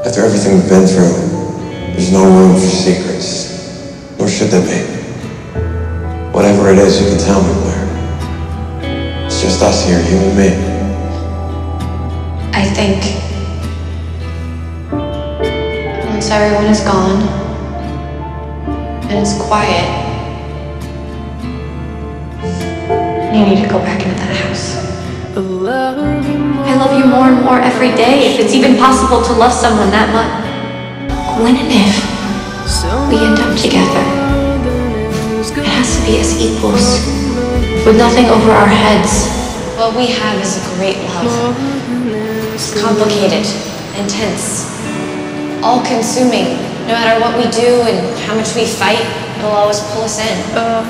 After everything we've been through, there's no room for secrets. Nor should there be. Whatever it is, you can tell me, Blair. It's just us here, you and me. I think once everyone is gone and it's quiet, you need to go back into that house. I love you more and more every day, if it's even possible to love someone that much. When and if we end up together, it has to be as equals, with nothing over our heads. What we have is a great love. It's complicated, intense, all-consuming. No matter what we do and how much we fight, it'll always pull us in. But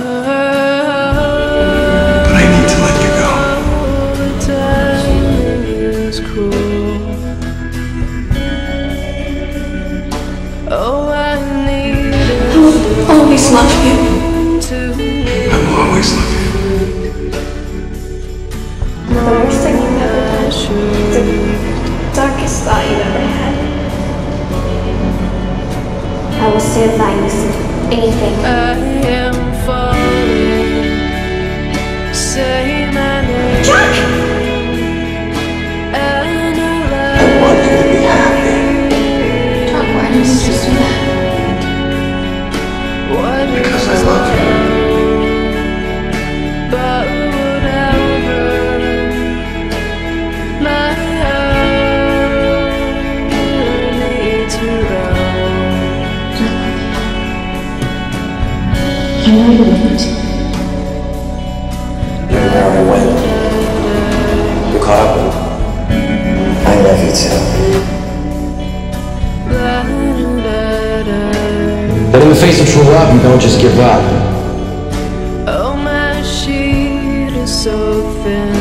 I need to let you go. I will always love you. I will always love you. The worst thing you've ever done, the darkest thought you've ever had. I will stand by you through anything. I am falling. Say my name. Jack! I want you to be happy. Jack, why did you just do that? Because I love you. But whatever, my heart needs to run. I know you wouldn't. Everywhere I went, you caught up with me. I love you too. But in the face of true love, you don't just give up. Oh, my sheet is so thin.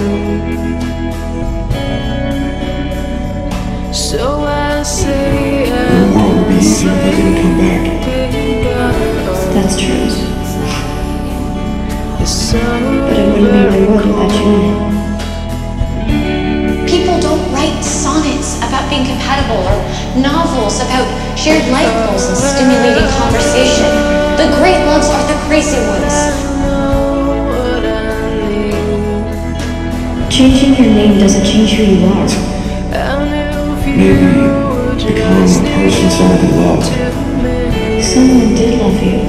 So I say Your world would be easier if you didn't come back. That's true. So But it wouldn't be my world without you in it. People don't write sonnets about being compatible or novels about shared life goals and stimulating conversation. The great loves are the crazy ones. Changing your name doesn't change who you are. Maybe become a person somebody loved. Someone did love you.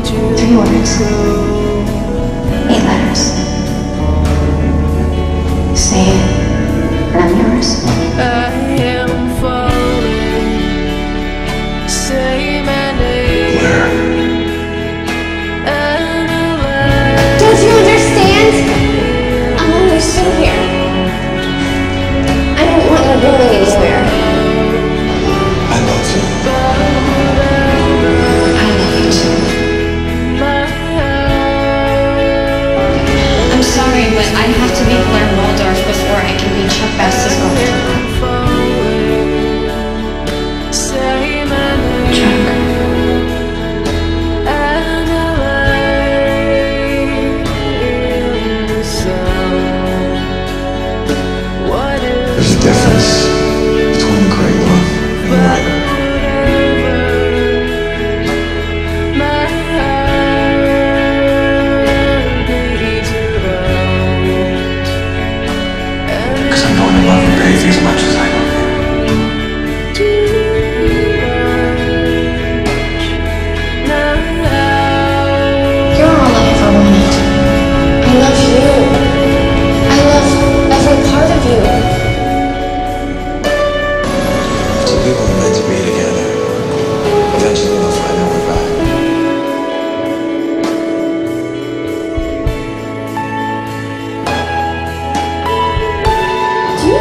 3 words. 8 letters. Say it, and I'm yours. I am falling. Say my name. Blair. Don't you understand? I'm only still here. I don't want you going anywhere. I love you. I love you too. I'm sorry, but I have to be Blair Waldorf before I can be Chuck Bass's girlfriend. Chuck. There's a difference between great love and right. Because I know I love you, baby, as much as I love you. You're all I ever wanted. I love you. I love every part of you. Two people are meant to be together. Eventually they'll find their way back. Do you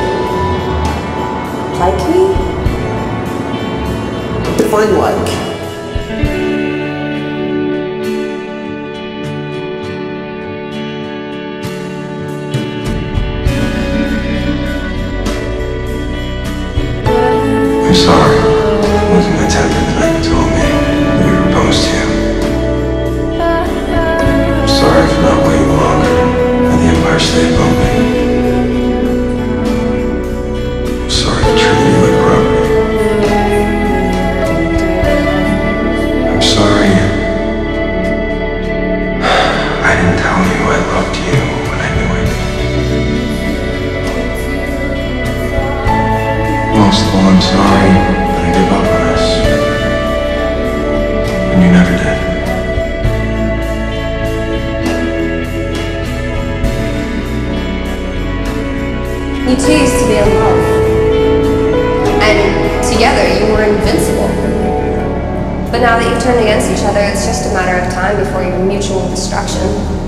like me? Define like. I'm sorry. Losing my temper the night you told me that we proposed to you. I'm sorry for not waiting longer at the Empire State Building. Well, I'm sorry that I gave up on us. And you never did. You two used to be in love. And together you were invincible. But now that you've turned against each other, it's just a matter of time before your mutual destruction.